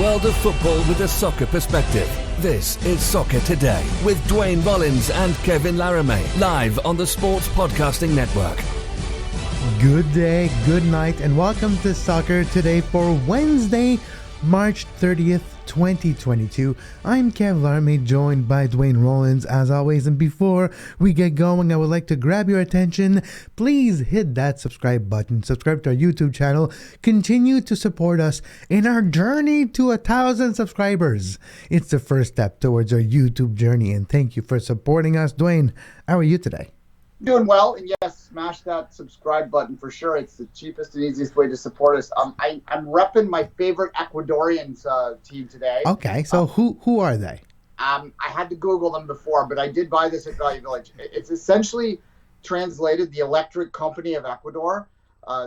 world of football with a soccer perspective. This is Soccer Today with Duane Rollins and Kevin Laramie, live on the Sports Podcasting Network. Good day, good night, and welcome to Soccer Today for Wednesday, March 30th, 2022. I'm Kev Laramie, joined by Duane Rollins as always, and before we get going, I would like to grab your attention. Please hit that subscribe button, subscribe to our YouTube channel, continue to support us in our journey to 1,000 subscribers. It's the first step towards our YouTube journey, and thank you for supporting us. Duane, how are you today? Doing well, and yes, smash that subscribe button for sure. It's the cheapest and easiest way to support us. I'm repping my favorite Ecuadorians team today. Okay, so who are they? I had to Google them before, but I did buy this at Value Village. It's essentially translated the Electric Company of Ecuador.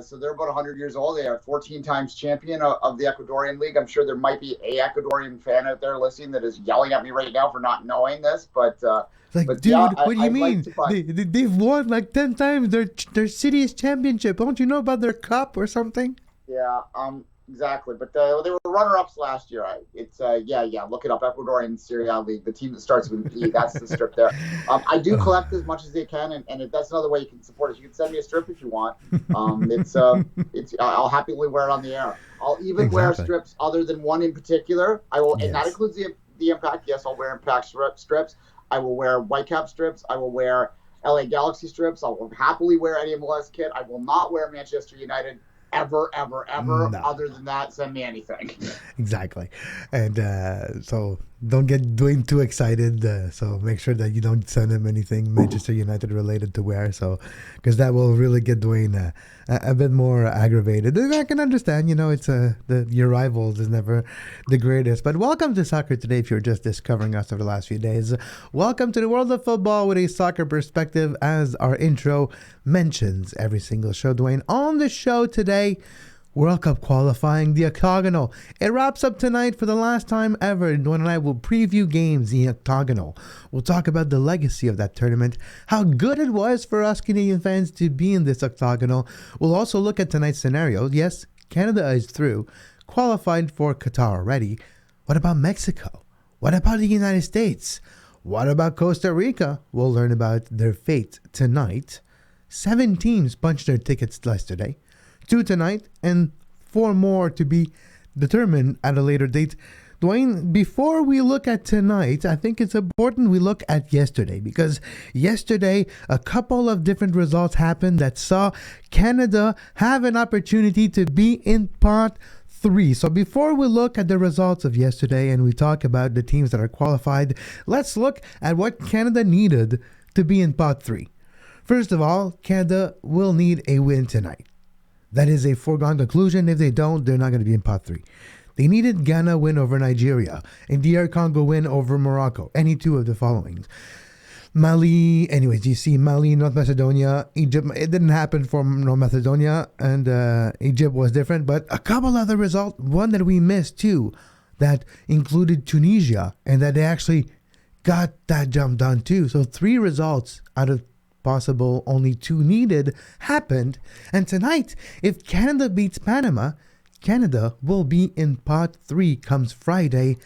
So they're about 100 years old. They are 14 times champion of the Ecuadorian League. I'm sure there might be a Ecuadorian fan out there listening that is yelling at me right now for not knowing this, but dude, yeah, what do you mean? Like they've won like 10 times their city's championship. Don't you know about their cup or something? Yeah, exactly. But they were runner-ups last year. Look it up. Ecuadorian Serie A League, the team that starts with E. That's the strip there. I do collect as much as they can, and that's another way you can support us. You can send me a strip if you want. I'll happily wear it on the air. I'll even wear strips other than one in particular. I will, and that includes the Impact. Yes, I'll wear Impact strips. I will wear Whitecap strips. I will wear LA Galaxy strips. I will happily wear any MLS kit. I will not wear Manchester United ever. No. Other than that, send me anything. Exactly. And so don't get Duane too excited. So make sure that you don't send him anything Manchester United related to wear. So because that will really get Duane a bit more aggravated. And I can understand, it's your rivals is never the greatest. But welcome to Soccer Today if you're just discovering us over the last few days. Welcome to the world of football with a soccer perspective, as our intro mentions every single show. Duane, on the show today, World Cup Qualifying, the Octagonal. It wraps up tonight for the last time ever. Duane and I will preview games in the Octagonal. We'll talk about the legacy of that tournament, how good it was for us Canadian fans to be in this Octagonal. We'll also look at tonight's scenario. Yes, Canada is through, qualified for Qatar already. What about Mexico? What about the United States? What about Costa Rica? We'll learn about their fate tonight. 7 teams punched their tickets yesterday. 2 tonight, and 4 more to be determined at a later date. Duane, before we look at tonight, I think it's important we look at yesterday, because yesterday a couple of different results happened that saw Canada have an opportunity to be in pot 3. So before we look at the results of yesterday and we talk about the teams that are qualified, let's look at what Canada needed to be in pot 3. First of all, Canada will need a win tonight. That is a foregone conclusion. If they don't, they're not going to be in pot 3. They needed Ghana win over Nigeria and DR Congo win over Morocco. Any 2 of the following. Mali, North Macedonia, Egypt. It didn't happen for North Macedonia, and Egypt was different. But a couple other results, one that we missed too, that included Tunisia, and that they actually got that jump done too. So 3 results out of possible only 2 needed happened. And tonight, if Canada beats Panama, Canada will be in pot 3 comes Friday,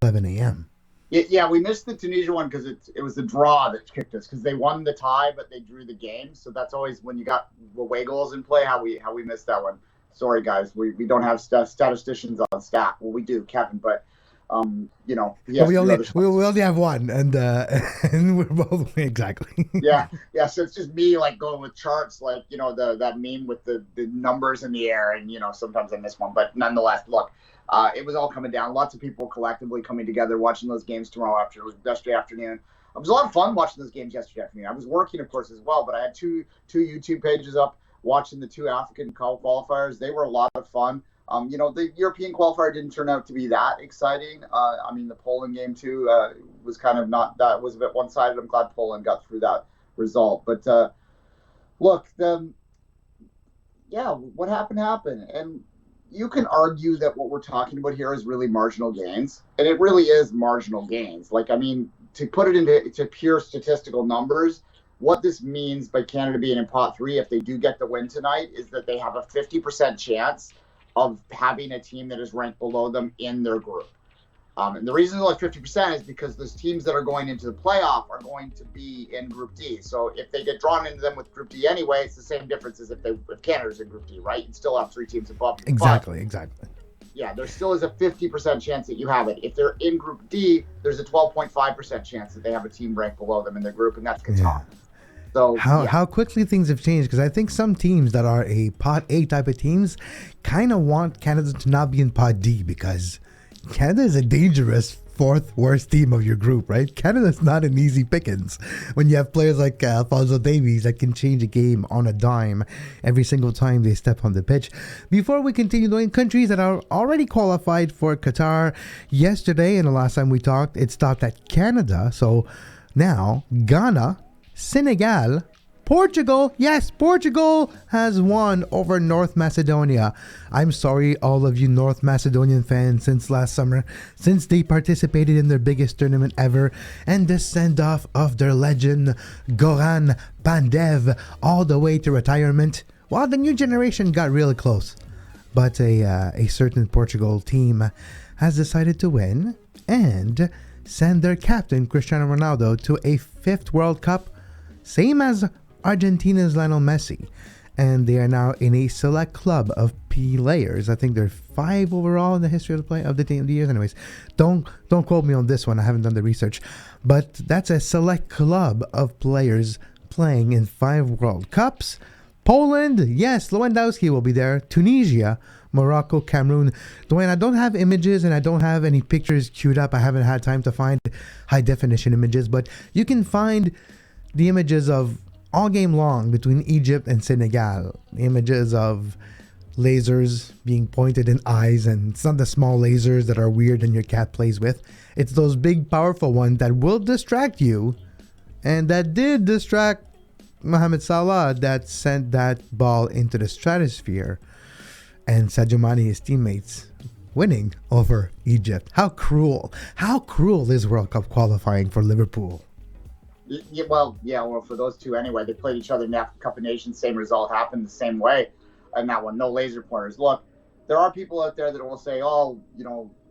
11 a.m. Yeah, we missed the Tunisia one because it was the draw that kicked us, because they won the tie, but they drew the game. So that's always when you got away goals in play, how we missed that one. Sorry, guys. We don't have statisticians on staff. Well, we do, Kevin, but we only have one, and we're both exactly. yeah. So it's just me going with charts, that meme with the numbers in the air, and sometimes I miss one, but nonetheless, look, it was all coming down. Lots of people collectively coming together, watching those games yesterday afternoon. It was a lot of fun watching those games yesterday afternoon. I was working, of course, as well, but I had two YouTube pages up watching the 2 African qualifiers. They were a lot of fun. The European qualifier didn't turn out to be that exciting. The Poland game too was kind of not, that was a bit one-sided. I'm glad Poland got through that result. But look, what happened. And you can argue that what we're talking about here is really marginal gains. And it really is marginal gains. To put it into pure statistical numbers, what this means by Canada being in pot 3, if they do get the win tonight, is that they have a 50% chance of having a team that is ranked below them in their group. And the reason it's only 50% is because those teams that are going into the playoff are going to be in Group D. So if they get drawn into them with Group D anyway, it's the same difference as if Canada's in Group D, right? You still have 3 teams above you. Exactly. Yeah, there still is a 50% chance that you have it. If they're in Group D, there's a 12.5% chance that they have a team ranked below them in their group, and that's Qatar. Yeah. So how quickly things have changed, because I think some teams that are a Pot A type of teams kind of want Canada to not be in Pot D, because Canada is a dangerous 4th worst team of your group, right? Canada's not an easy pickings when you have players like Alfonso Davies that can change a game on a dime every single time they step on the pitch. Before we continue, doing countries that are already qualified for Qatar, yesterday and the last time we talked, it stopped at Canada. So now Ghana, Senegal, Portugal, yes, Portugal has won over North Macedonia. I'm sorry, all of you North Macedonian fans, since last summer, since they participated in their biggest tournament ever, and the send-off of their legend, Goran Pandev, all the way to retirement. Well, the new generation got really close. But a certain Portugal team has decided to win and send their captain, Cristiano Ronaldo, to a 5th World Cup, same as Argentina's Lionel Messi, and they are now in a select club of players. I think there are 5 overall in the history of the years. Anyways, don't quote me on this one. I haven't done the research, but that's a select club of players playing in 5 World Cups. Poland, yes, Lewandowski will be there. Tunisia, Morocco, Cameroon. Duane, I don't have images and I don't have any pictures queued up. I haven't had time to find high definition images, but you can find the images of all game long between Egypt and Senegal. Images of lasers being pointed in eyes, and it's not the small lasers that are weird and your cat plays with. It's those big, powerful ones that will distract you, and that did distract Mohamed Salah, that sent that ball into the stratosphere, and Sadio Mane, his teammates, winning over Egypt. How cruel is World Cup qualifying for Liverpool? Yeah, well, for those two anyway, they played each other in the Africa Cup of Nations. Same result happened the same way. And that one, no laser pointers. Look, there are people out there that will say, oh,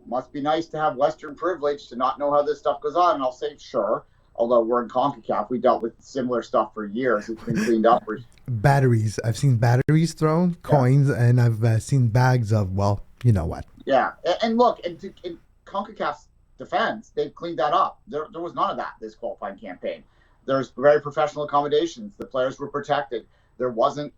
must be nice to have Western privilege to not know how this stuff goes on. And I'll say, sure. Although we're in Concacaf, we dealt with similar stuff for years. It's been cleaned up. Batteries. I've seen batteries thrown, coins, and I've seen bags of, well, you know what. Yeah. And look, in Concacaf's defense, they've cleaned that up. There was none of that this qualifying campaign. There's very professional accommodations. The players were protected. There wasn't,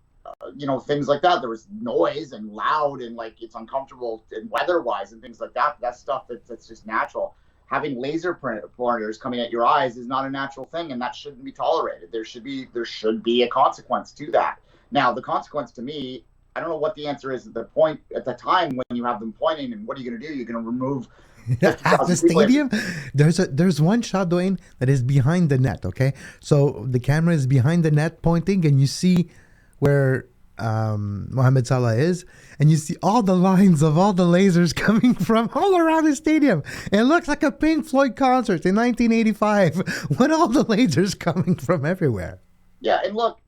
things like that. There was noise and loud and like it's uncomfortable and weather-wise and things like that. But that's stuff that's just natural. Having laser pointers coming at your eyes is not a natural thing, and that shouldn't be tolerated. There should be a consequence to that. Now, the consequence to me, I don't know what the answer is at the time when you have them pointing, and what are you going to do? You're going to remove at the stadium. There's one shot, Duane, that is behind the net. Okay, so the camera is behind the net pointing, and you see where Mohamed Salah is, and you see all the lines of all the lasers coming from all around the stadium. It looks like a Pink Floyd concert in 1985 when all the lasers coming from everywhere. Yeah, and look,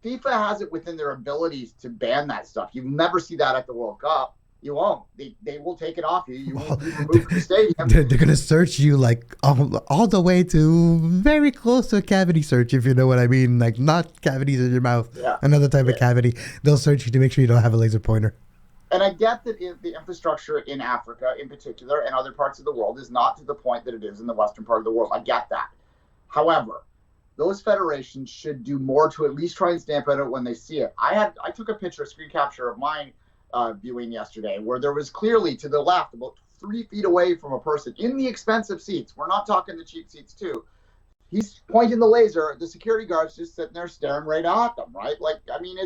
FIFA has it within their abilities to ban that stuff. You never see that at the World Cup. You won't. They will take it off you. You won't be removed from the stadium. They're going to search you like all the way to very close to a cavity search, if you know what I mean. Like not cavities in your mouth, another type of cavity. They'll search you to make sure you don't have a laser pointer. And I get that the infrastructure in Africa in particular and other parts of the world is not to the point that it is in the western part of the world. I get that. However, those federations should do more to at least try and stamp it out when they see it. I took a picture, a screen capture of mine viewing yesterday, where there was clearly to the left, about 3 feet away from a person in the expensive seats. We're not talking the cheap seats too. He's pointing the laser. The security guard's just sitting there staring right at them, right? Like, I mean,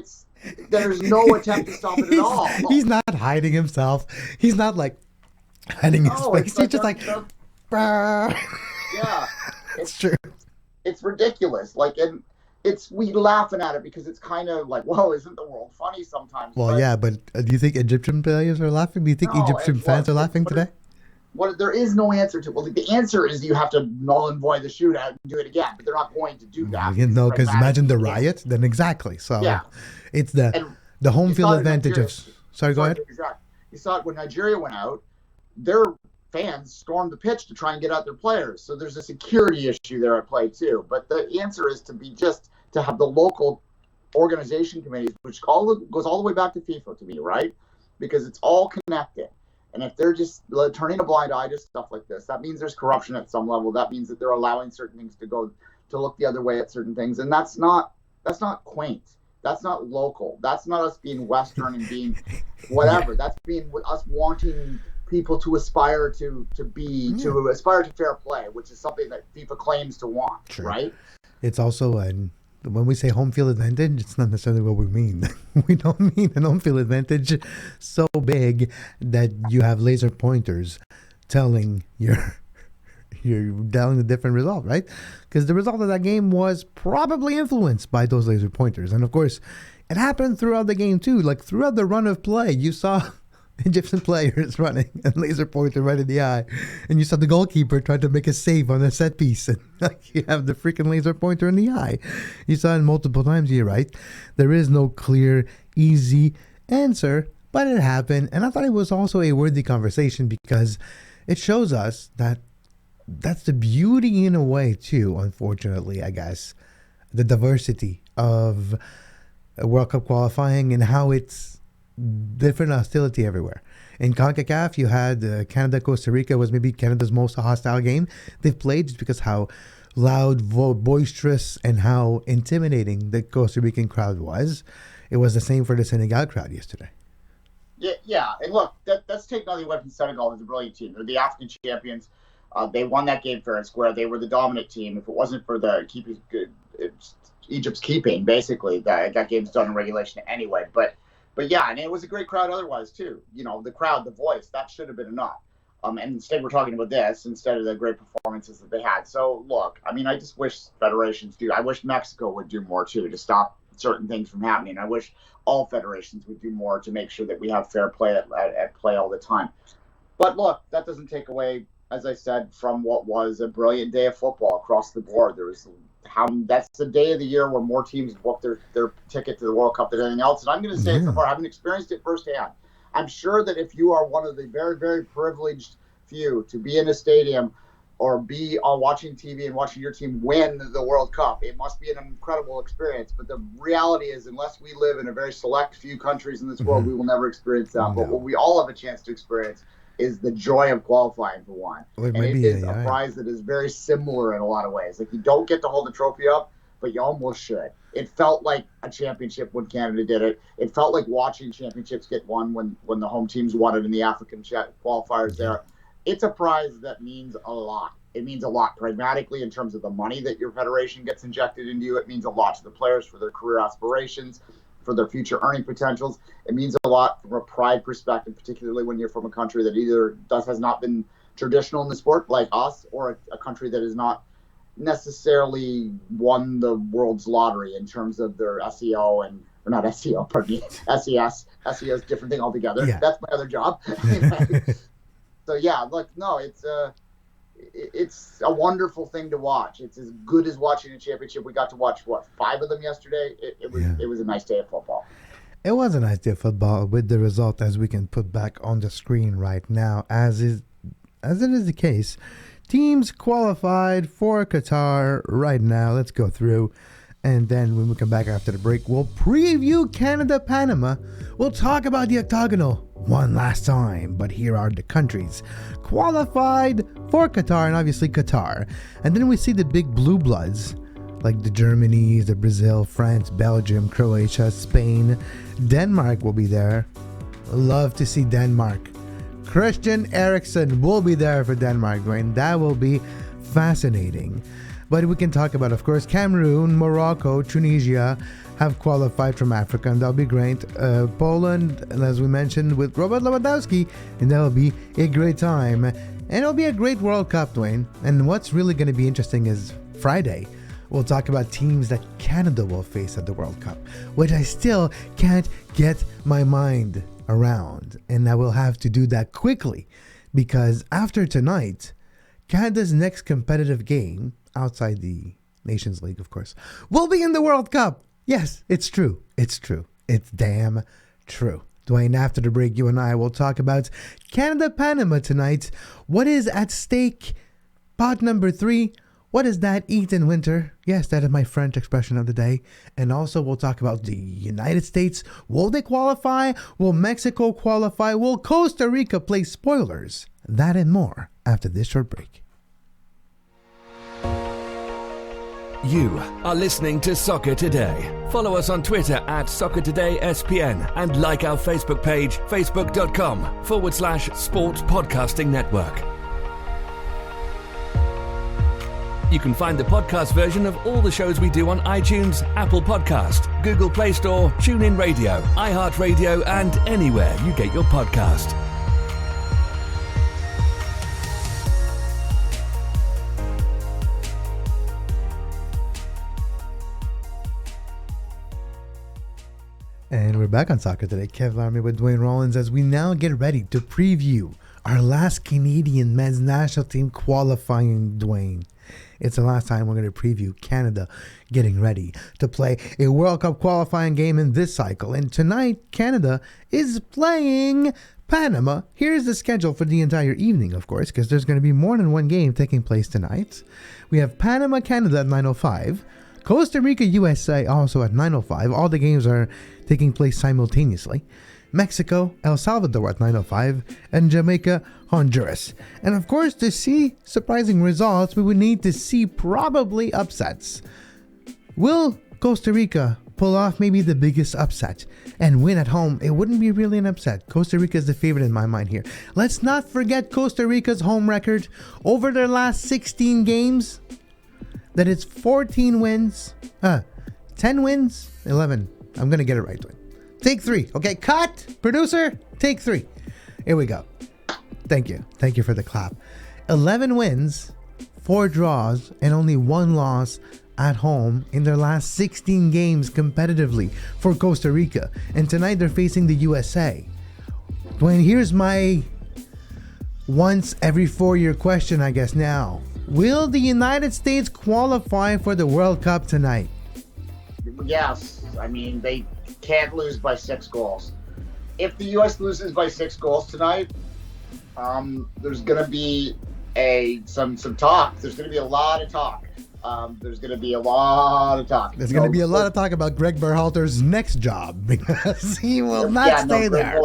there's no attempt to stop it at all. He's not hiding himself. He's not like hiding his face. He's just like, yeah, it's true. It's ridiculous. Like, and we laughing at it because it's kind of like, whoa, isn't the world funny sometimes? Well, but do you think Egyptian players are laughing? Do you think Egyptian fans are laughing today? There is no answer to. Well, the answer is you have to null and void the shootout and do it again, but they're not going to do that. No, because imagine the riot. Then exactly. So it's the home field advantage of Sorry, go ahead. Exactly. You saw it when Nigeria went out. Their fans stormed the pitch to try and get out their players. So there's a security issue there at play too. But the answer is to have the local organization committees, which goes all the way back to FIFA to me, right? Because it's all connected. And if they're just turning a blind eye to stuff like this, that means there's corruption at some level. That means that they're allowing certain things to look the other way at certain things. And that's not quaint. That's not local. That's not us being Western and being whatever. That's being us wanting people to aspire to aspire to fair play, which is something that FIFA claims to want, sure. Right? It's also when we say home field advantage, it's not necessarily what we mean. We don't mean an home field advantage so big that you have laser pointers telling you're telling a different result, right? Because the result of that game was probably influenced by those laser pointers. And of course, it happened throughout the game too. Like throughout the run of play, you saw Egyptian players running and laser pointer right in the eye, and you saw the goalkeeper try to make a save on a set piece, and like you have the freaking laser pointer in the eye. You saw it multiple times. You're right. There is no clear, easy answer, but it happened, and I thought it was also a worthy conversation because it shows us that that's the beauty in a way too. Unfortunately, I guess the diversity of World Cup qualifying and how it's different hostility everywhere. In CONCACAF, you had Canada-Costa Rica was maybe Canada's most hostile game they've played just because how loud, boisterous, and how intimidating the Costa Rican crowd was. It was the same for the Senegal crowd yesterday. Yeah. And look, that's taking nothing away from Senegal. It's a brilliant team. They're the African champions. They won that game fair and square. They were the dominant team. If it wasn't for the Egypt's keeping, basically, that game's done in regulation anyway. But yeah, and it was a great crowd otherwise, too. You know, the crowd, the voice, that should have been enough. And instead we're talking about this instead of the great performances that they had. So, look, I mean, I just wish federations do. I wish Mexico would do more, too, to stop certain things from happening. I wish all federations would do more to make sure that we have fair play at play all the time. But, look, that doesn't take away, as I said, from what was a brilliant day of football across the board. That's the day of the year where more teams book their ticket to the World Cup than anything else. And I'm going to say it so far, I haven't experienced it firsthand. I'm sure that if you are one of the very, very privileged few to be in a stadium or be on watching TV and watching your team win the World Cup, it must be an incredible experience. But the reality is, unless we live in a very select few countries in this world, we will never experience that. No. But what we all have a chance to experience is the joy of qualifying for one. It is a prize that is very similar in a lot of ways. Like, you don't get to hold the trophy up, but you almost should. It felt like a championship when Canada did it. It felt like watching championships get won when the home teams won it in the African qualifiers there. It's a prize that means a lot. It means a lot pragmatically in terms of the money that your federation gets injected into you. It means a lot to the players for their career aspirations, for their future earning potentials. It means a lot from a pride perspective, particularly when you're from a country that either has not been traditional in the sport like us, or a country that has not necessarily won the world's lottery in terms of their SEO or not SEO, pardon me, SES. SEO is a different thing altogether. Yeah. That's my other job. So yeah, look, no, it's a wonderful thing to watch. It's as good as watching a championship. We got to watch 5 of them yesterday. It was a nice day of football. It was a nice day of football with the result as we can put back on the screen right now, as it is the case. Teams qualified for Qatar right now. Let's go through. And then when we come back after the break, we'll preview Canada-Panama. We'll talk about the octagonal one last time. But here are the countries qualified for Qatar, and obviously Qatar. And then we see the big blue bloods, like the Germanys, the Brazil, France, Belgium, Croatia, Spain. Denmark will be there. Love to see Denmark. Christian Eriksen will be there for Denmark, Duane. That will be fascinating. But we can talk about, of course, Cameroon, Morocco, Tunisia have qualified from Africa, and that'll be great. Poland, as we mentioned, with Robert Lewandowski, and that'll be a great time. And it'll be a great World Cup, Duane. And what's really going to be interesting is Friday. We'll talk about teams that Canada will face at the World Cup, which I still can't get my mind around. And I will have to do that quickly, because after tonight, Canada's next competitive game, outside the Nations League, of course, will be in the World Cup. Yes, it's true. It's true. It's damn true. Duane, after the break, you and I will talk about Canada-Panama tonight. What is at stake? Pot number 3. What is that? Eat in winter. Yes, that is my French expression of the day. And also we'll talk about the United States. Will they qualify? Will Mexico qualify? Will Costa Rica play spoilers? That and more after this short break. You are listening to Soccer Today. Follow us on Twitter at SoccerTodaySPN and like our Facebook page, facebook.com/Sports Podcasting Network. You can find the podcast version of all the shows we do on iTunes, Apple Podcast, Google Play Store, TuneIn Radio, iHeartRadio, and anywhere you get your podcast. And we're back on Soccer Today. Kev Laramie with Duane Rollins as we now get ready to preview our last Canadian men's national team qualifying, Duane. It's the last time we're going to preview Canada getting ready to play a World Cup qualifying game in this cycle. And tonight, Canada is playing Panama. Here's the schedule for the entire evening, of course, because there's going to be more than one game taking place tonight. We have Panama, Canada at 9:05. Costa Rica, USA also at 9:05. All the games are taking place simultaneously. Mexico, El Salvador at 9:05, and Jamaica, Honduras. And of course, to see surprising results, we would need to see probably upsets. Will Costa Rica pull off maybe the biggest upset and win at home? It wouldn't be really an upset. Costa Rica is the favorite in my mind here. Let's not forget Costa Rica's home record over their last 16 games. That it's 14 wins, 10 wins, 11. I'm going to get it right. Take 3. Okay, cut. Producer, take 3. Here we go. Thank you. Thank you for the clap. 11 wins, 4 draws, and only 1 loss at home in their last 16 games competitively for Costa Rica. And tonight they're facing the USA. Duane, here's my once every 4-year question, I guess now. Will the United States qualify for the World Cup tonight? Yes. I mean, they can't lose by 6 goals. If the U.S. loses by 6 goals tonight, there's going to be some talk. There's going to be a lot of talk. There's going to be a lot of talk. There's going to be a lot of talk about Greg Berhalter's next job because he will not stay there.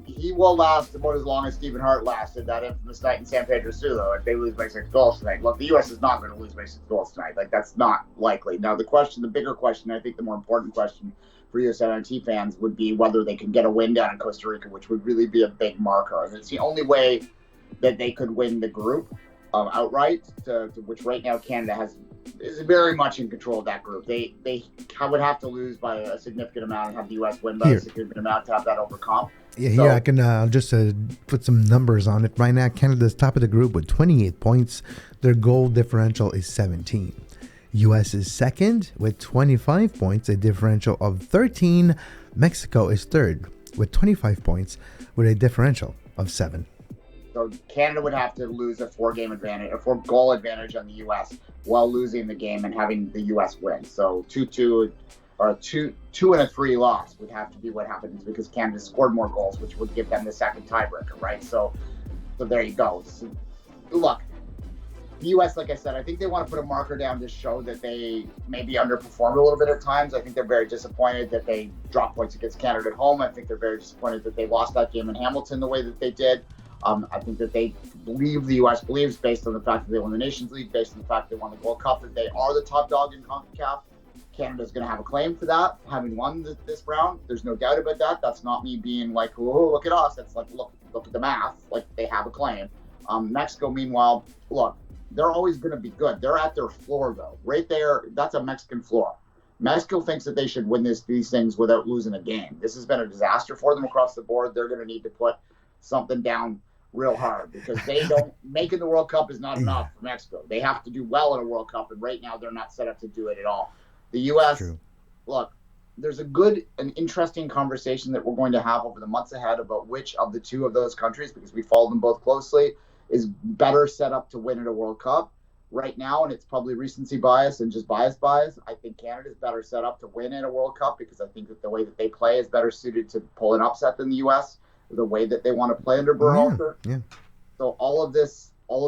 He will last about as long as Stephen Hart lasted that infamous night in San Pedro Sula if they lose by 6 goals tonight. Look, the U.S. is not going to lose by 6 goals tonight. Like, that's not likely. Now, the bigger question, I think the more important question for USMNT fans would be whether they can get a win down in Costa Rica, which would really be a big marker. And it's the only way that they could win the group outright, to which right now Canada is very much in control of that group. They would have to lose by a significant amount and have the U.S. win by a significant amount to have that overcome. Yeah, here I can just put some numbers on it. Right now, Canada's top of the group with 28 points. Their goal differential is 17. U.S. is second with 25 points, a differential of 13. Mexico is third with 25 points with a differential of 7. So Canada would have to lose a 4-game advantage, a 4-goal advantage on the U.S. while losing the game and having the U.S. win. So 2-2 or a 2 and a 3 loss would have to be what happens because Canada scored more goals, which would give them the second tiebreaker, right? So there you go. So, look, the U.S., like I said, I think they want to put a marker down to show that they maybe underperformed a little bit at times. I think they're very disappointed that they dropped points against Canada at home. I think they're very disappointed that they lost that game in Hamilton the way that they did. I think that the U.S. believes, based on the fact that they won the Nations League, based on the fact that they won the World Cup, that they are the top dog in Concacaf. Canada's going to have a claim for that, having won this round. There's no doubt about that. That's not me being like, oh, look at us. That's like, look at the math. Like, they have a claim. Mexico, meanwhile, look, they're always going to be good. They're at their floor, though. Right there, that's a Mexican floor. Mexico thinks that they should win these things without losing a game. This has been a disaster for them across the board. They're going to need to put something down real hard because they don't making the World Cup is not enough for Mexico. They have to do well in a World Cup, and right now they're not set up to do it at all. The U.S., look, there's a good and interesting conversation that we're going to have over the months ahead about which of the two of those countries, because we follow them both closely, is better set up to win at a World Cup. right now, and it's probably recency bias and just bias. I think Canada's better set up to win in a World Cup because I think that the way that they play is better suited to pull an upset than the U.S., the way that they want to play under Berhalter. Yeah. So all of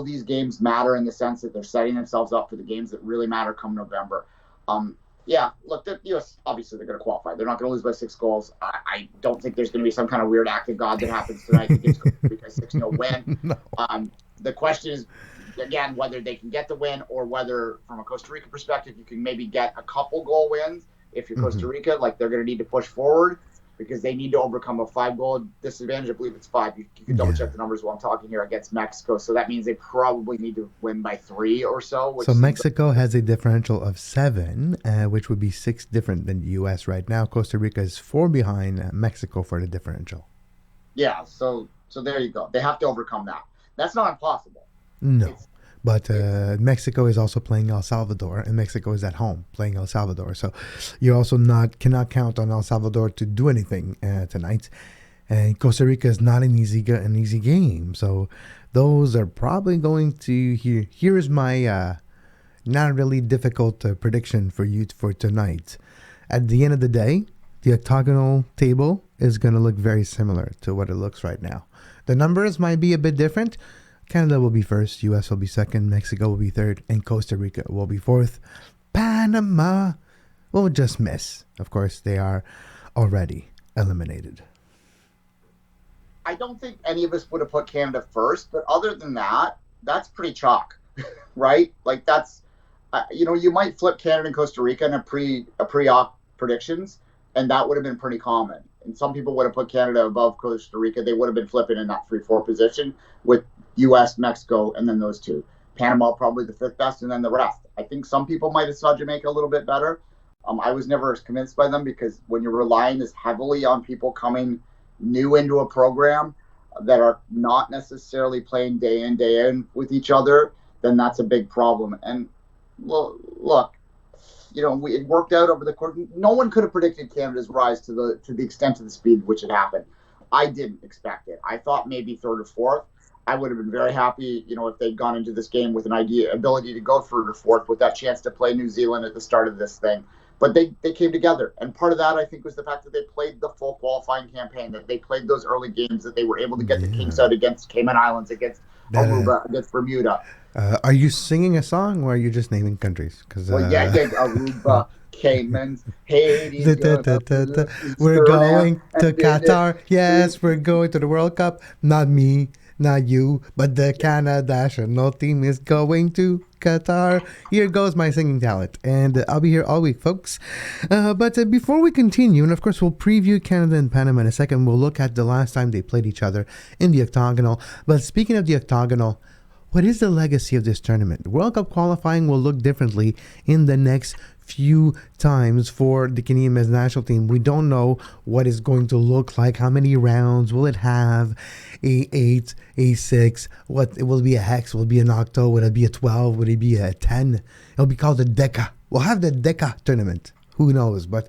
these games matter in the sense that they're setting themselves up for the games that really matter come November. Look, the U.S., obviously, they're going to qualify. They're not going to lose by 6 goals. I don't think there's going to be some kind of weird act of God that happens tonight. I think it's going to be a 6-0 win. No. The question is, again, whether they can get the win or whether, from a Costa Rica perspective, you can maybe get a couple goal wins. If you're Costa Rica, like they're going to need to push forward because they need to overcome a 5-goal disadvantage. I believe it's 5. You can double check the numbers while I'm talking here against Mexico. So that means they probably need to win by 3 or so. So Mexico has a differential of 7, which would be 6 different than the U.S. right now. Costa Rica is 4 behind Mexico for the differential. Yeah, so there you go. They have to overcome that. That's not impossible. No. But Mexico is also playing El Salvador, and Mexico is at home playing El Salvador. So you also cannot count on El Salvador to do anything tonight. And Costa Rica is not an easy game. So those are probably going to here's my not really difficult prediction for you for tonight. At the end of the day, the octagonal table is going to look very similar to what it looks right now. The numbers might be a bit different. Canada will be first, U.S. will be second, Mexico will be third, and Costa Rica will be fourth. Panama will just miss. Of course, they are already eliminated. I don't think any of us would have put Canada first, but other than that, that's pretty chalk, right? Like that's, you might flip Canada and Costa Rica in a pre-op predictions, and that would have been pretty common. And some people would have put Canada above Costa Rica. They would have been flipping in that 3-4 position with U.S., Mexico, and then those 2. Panama probably the 5th best, and then the rest. I think some people might have saw Jamaica a little bit better. I was never as convinced by them because when you're relying as heavily on people coming new into a program that are not necessarily playing day in with each other, then that's a big problem. And look, it worked out over the course. No one could have predicted Canada's rise to the extent of the speed which it happened. I didn't expect it. I thought maybe 3rd or 4th. I would have been very happy, if they'd gone into this game with an ability to go 3rd or 4th with that chance to play New Zealand at the start of this thing. But they came together. And part of that, I think, was the fact that they played the full qualifying campaign, that they played those early games, that they were able to get the kinks out against Cayman Islands, against Aruba, against Bermuda. Are you singing a song or are you just naming countries? Aruba, Cayman, Haiti. We're going to Qatar. Yes, we're going to the World Cup. Not me, not you, but the Canada national team is going to Qatar. Here goes my singing talent, and I'll be here all week, folks. But before we continue, and of course we'll preview Canada and Panama in a second, we'll look at the last time they played each other in the octagonal. But speaking of the octagonal, what is the legacy of this tournament? World Cup qualifying will look differently in the next few times for the Canadian men's national team. We don't know what it's going to look like. How many rounds will it have? A8, A6? What it will be a hex? Will it be an octo? Will it be a 12? Will it be a 10? It'll be called a Deca. We'll have the Deca tournament. Who knows? But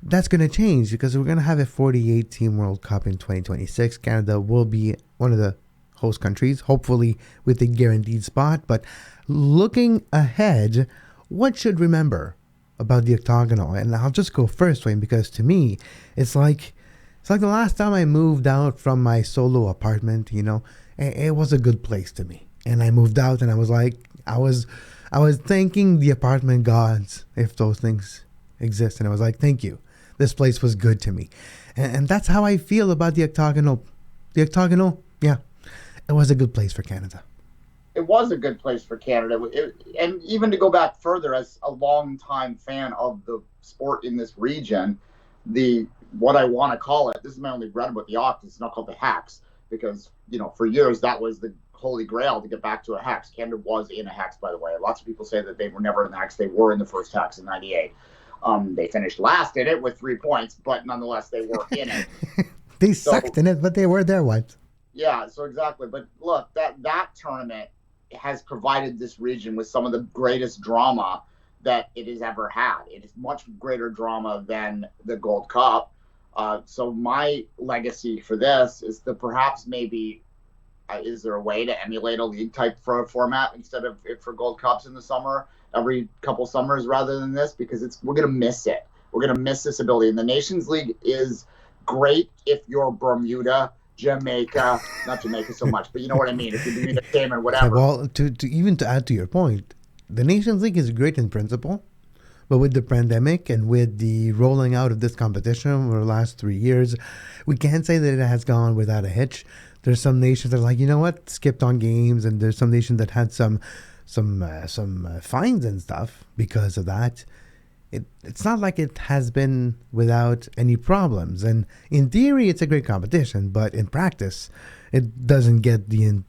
that's going to change because we're going to have a 48-team World Cup in 2026. Canada will be one of the host countries, hopefully with a guaranteed spot. But looking ahead, what should remember about the octagonal? And I'll just go first, Duane, because to me, it's like the last time I moved out from my solo apartment. It was a good place to me, and I moved out, and I was like, I was thanking the apartment gods if those things exist, and I was like, thank you, this place was good to me, and that's how I feel about the octagonal. The octagonal, yeah, it was a good place for Canada. It was a good place for Canada. And even to go back further, as a longtime fan of the sport in this region, what I want to call it, this is my only bread about the Oct, it's not called the Hex, because, for years that was the holy grail to get back to a Hex. Canada was in a Hex, by the way. Lots of people say that they were never in the Hex. They were in the first Hex in 98. They finished last in it with 3 points, but nonetheless, they were in it. They sucked in it, but they were there once. Yeah, so exactly. But look, that tournament has provided this region with some of the greatest drama that it has ever had. It is much greater drama than the Gold Cup. So my legacy for this is to perhaps maybe Is there a way to emulate a league type format instead of for Gold Cups in the summer, every couple summers rather than this? Because we're going to miss it. We're going to miss this ability. And the Nations League is great if you're Bermuda, Jamaica, not Jamaica so much, but you know what I mean. If you're Bermuda, Cayman, whatever. Well, to add to your point, the Nations League is great in principle, but with the pandemic and with the rolling out of this competition over the last 3 years, we can't say that it has gone without a hitch. There's some nations that are like, you know what, skipped on games, and there's some nations that had some fines and stuff because of that. It's not like it has been without any problems. And in theory, it's a great competition, but in practice, it doesn't get the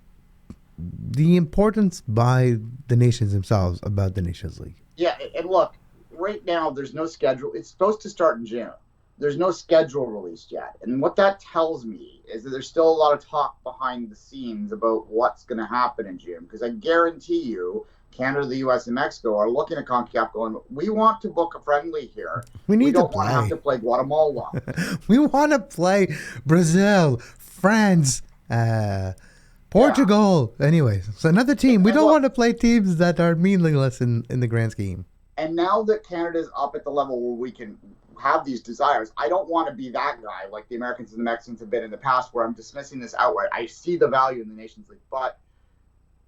importance by the nations themselves about the Nations League. Yeah, and look, right now there's no schedule. It's supposed to start in June. There's no schedule released yet. And what that tells me is that there's still a lot of talk behind the scenes about what's going to happen in June. Because I guarantee you, Canada, the U.S., and Mexico are looking at CONCACAF going, we want to book a friendly here. We don't want to have to play Guatemala. We want to play Brazil, France, Portugal. Yeah. Anyways, so another team. We don't want to play teams that are meaningless in the grand scheme. And now that Canada's up at the level where we can have these desires, I don't want to be that guy like the Americans and the Mexicans have been in the past where I'm dismissing this outright. I see the value in the Nations League, but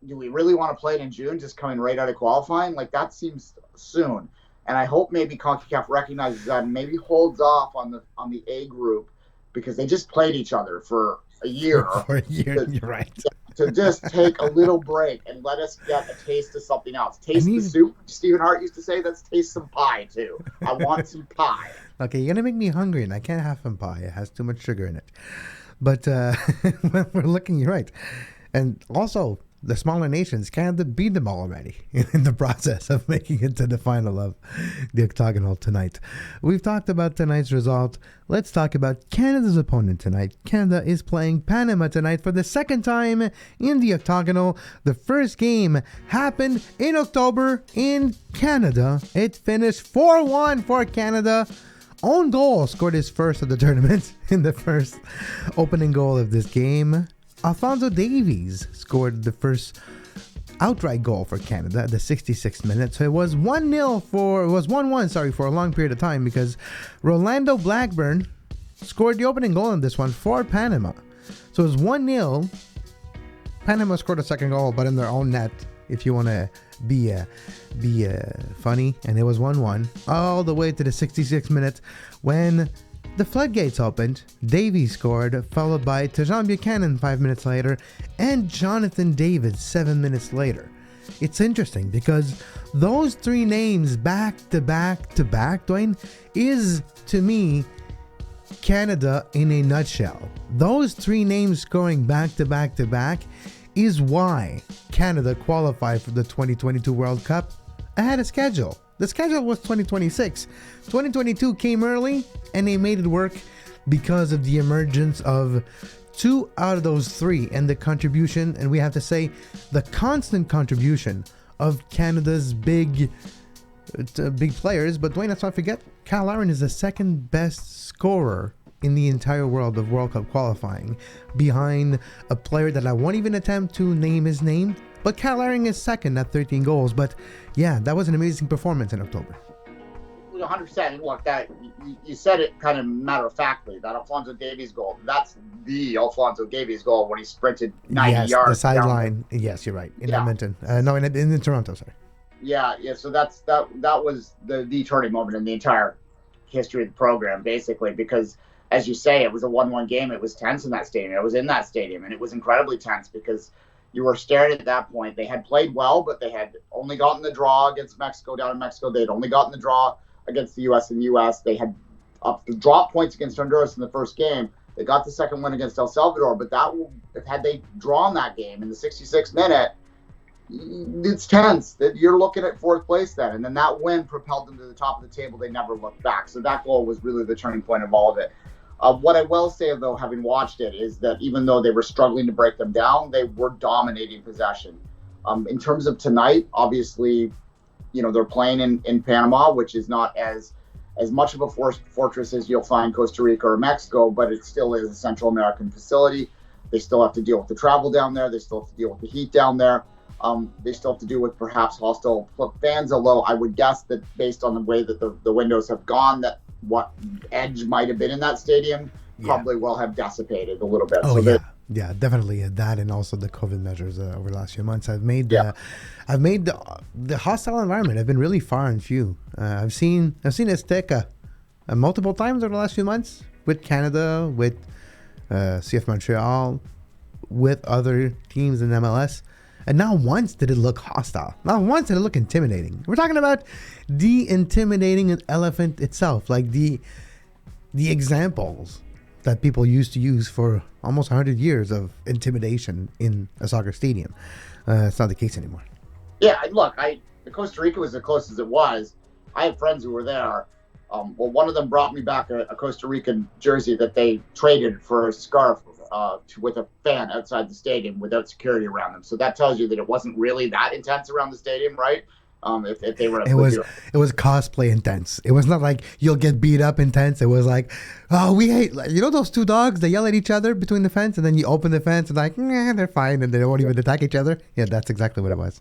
do we really want to play it in June, just coming right out of qualifying? Like, that seems soon. And I hope maybe CONCACAF recognizes that and maybe holds off on the A group, because they just played each other for a year. For a year, you're right. To just take a little break and let us get a taste of something else. Taste the soup. Stephen Hart used to say, let's taste some pie, too. I want some pie. Okay, you're going to make me hungry, and I can't have some pie. It has too much sugar in it. But when we're looking, you're right. And also, the smaller nations, Canada beat them all already in the process of making it to the final of the octagonal tonight. We've talked about tonight's result. Let's talk about Canada's opponent tonight. Canada is playing Panama tonight for the second time in the octagonal. The first game happened in October in Canada. It finished 4-1 for Canada. Own goal scored his first of the tournament in the first opening goal of this game. Alfonso Davies scored the first outright goal for Canada at the 66th minute. So it was 1-1 for a long period of time, because Rolando Blackburn scored the opening goal in this one for Panama. So it was 1-0. Panama scored a second goal, but in their own net, if you want to be funny. And it was 1-1 all the way to the 66th minute when the floodgates opened. Davies scored, followed by Tejan Buchanan 5 minutes later, and Jonathan David 7 minutes later. It's interesting because those three names back to back, Duane, is to me Canada in a nutshell. Those three names scoring back to back is why Canada qualified for the 2022 World Cup ahead of schedule. The schedule was 2026. 2022 came early, and they made it work because of the emergence of two out of those three, and the contribution, and we have to say the constant contribution of Canada's big players. But Duane, let's not forget, Cal Aaron is the second best scorer in the entire world of World Cup qualifying, behind a player that I won't even attempt to name his name. But Cal Aaron is second at 13 goals. But yeah, that was an amazing performance in October. 100%. Look, that you said it kind of matter-of-factly, that Alfonso Davies goal, that's the Alfonso Davies goal when he sprinted 90 yards. The sideline. Yes, you're right. In Edmonton. In Toronto, sorry. Yeah. So that was the turning moment in the entire history of the program, basically, because, as you say, it was a 1-1 game. It was tense in that stadium. I was in that stadium, and it was incredibly tense because you were staring at that point. They had played well, but they had only gotten the draw against Mexico down in Mexico. They had only gotten the draw against the U.S. in the U.S. They had dropped points against Honduras in the first game. They got the second win against El Salvador, but had they drawn that game in the 66th minute, it's tense. You're looking at fourth place then. And then that win propelled them to the top of the table. They never looked back. So that goal was really the turning point of all of it. What I will say, though, having watched it, is that even though they were struggling to break them down, they were dominating possession. In terms of tonight, obviously, they're playing in Panama, which is not as much of a fortress as you'll find Costa Rica or Mexico, but it still is a Central American facility. They still have to deal with the travel down there. They still have to deal with the heat down there. They still have to deal with perhaps hostile fans, although I would guess that based on the way that the windows have gone, that what edge might have been in that stadium probably will have dissipated a little bit. Oh, so yeah, definitely that, and also the COVID measures over the last few months have made the hostile environment have been really far and few. I've seen Azteca multiple times over the last few months with Canada, with CF Montreal, with other teams in MLS. And not once did it look hostile. Not once did it look intimidating. We're talking about the intimidating elephant itself, like the examples that people used to use for almost 100 years of intimidation in a soccer stadium. It's not the case anymore. Yeah, look, Costa Rica was the closest it was. I have friends who were there. One of them brought me back a Costa Rican jersey that they traded for a scarf with a fan outside the stadium without security around them. So that tells you that it wasn't really that intense around the stadium, right? If they were, it was cosplay intense. It was not like you'll get beat up intense. It was like, oh, we hate, those two dogs, they yell at each other between the fence, and then you open the fence and like, nah, they're fine, and they won't even attack each other. Yeah, that's exactly what it was.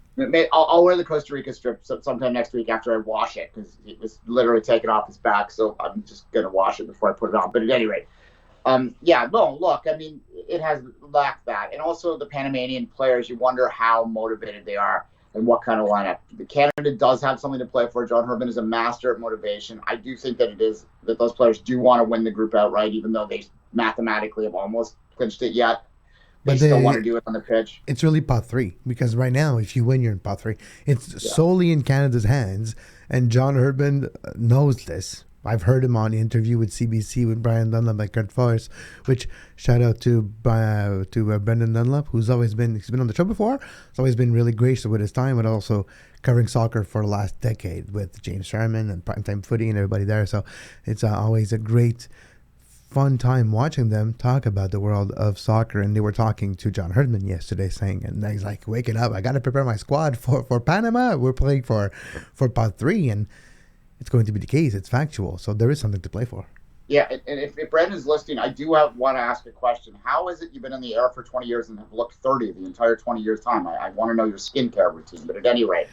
I'll wear the Costa Rica strip sometime next week after I wash it, because it was literally taken off his back. So I'm just gonna wash it before I put it on. But at any rate, look, I mean, it has lacked that, and also the Panamanian players. You wonder how motivated they are and what kind of lineup. Canada does have something to play for. John Herdman is a master at motivation. I do think that those players do want to win the group outright, even though they mathematically have almost clinched it yet. They still want to do it on the pitch. It's really pot 3, because right now, if you win, you're in pot 3. It's solely in Canada's hands, and John Herdman knows this. I've heard him on the interview with CBC with Brian Dunlap at Good Force, which shout out to Brendan Dunlap, he's been on the show before. He's always been really gracious with his time, but also covering soccer for the last decade with James Sherman and Primetime Footy and everybody there. So it's always a great, fun time watching them talk about the world of soccer. And they were talking to John Herdman yesterday, saying, and he's like, waking up, I got to prepare my squad for Panama. We're playing for pot 3, and it's going to be the case. It's factual. So there is something to play for. Yeah, and if Brendan's listening, I do want to ask a question. How is it you've been in the air for 20 years and have looked 30 the entire 20 years time? I want to know your skincare routine. But at any rate,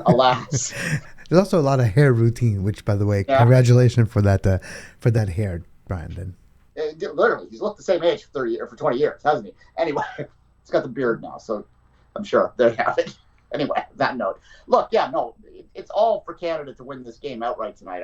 alas. There's also a lot of hair routine, which, by the way, congratulations for that hair, Brandon. Literally, he's looked the same age for 20 years, hasn't he? Anyway, he's got the beard now, so I'm sure there you have it. Anyway, that note. Look, it's all for Canada to win this game outright tonight.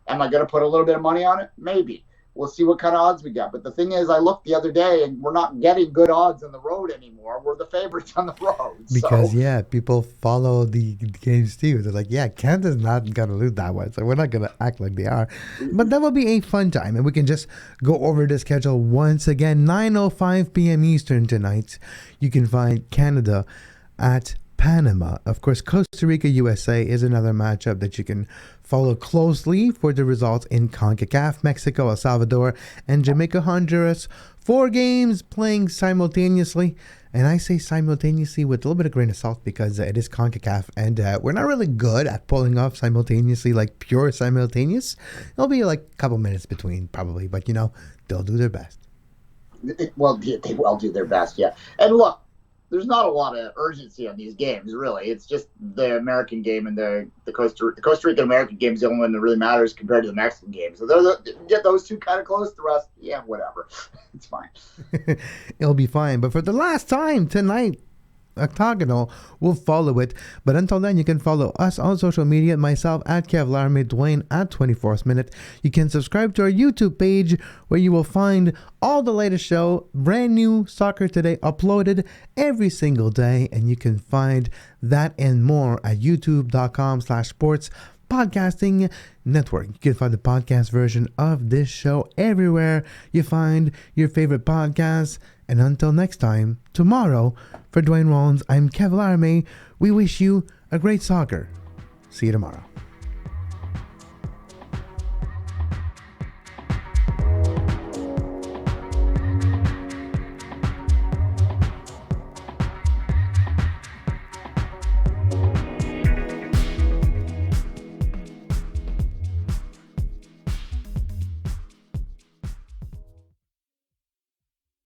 Am I going to put a little bit of money on it? Maybe. We'll see what kind of odds we got. But the thing is, I looked the other day, and we're not getting good odds on the road anymore. We're the favorites on the road. Because, people follow the games too. They're like, Canada's not going to lose that one, so we're not going to act like they are. But that will be a fun time, and we can just go over the schedule once again. 9:05 p.m. Eastern tonight. You can find Canada at Panama. Of course, Costa Rica, USA is another matchup that you can follow closely for the results in CONCACAF. Mexico, El Salvador, and Jamaica, Honduras. 4 games playing simultaneously. And I say simultaneously with a little bit of grain of salt, because it is CONCACAF, and we're not really good at pulling off simultaneously, like pure simultaneous. It'll be like a couple minutes between, probably, but they'll do their best. They will do their best, yeah. And look, there's not a lot of urgency on these games, really. It's just the American game, and the Costa Rican American game is the only one that really matters compared to the Mexican game. So get those two kind of close. The rest, whatever. It's fine. It'll be fine. But for the last time tonight, Octagonal will follow it. But until then, you can follow us on social media. Myself at Kevlarme, Duane at 24th Minute. You can subscribe to our YouTube page, where you will find all the latest show, brand new Soccer Today uploaded every single day. And you can find that and more at youtube.com/sports podcasting network. You can find the podcast version of this show everywhere you find your favorite podcasts. And until next time, tomorrow, for Duane Rollins, I'm Kev Laramie. We wish you a great soccer. See you tomorrow.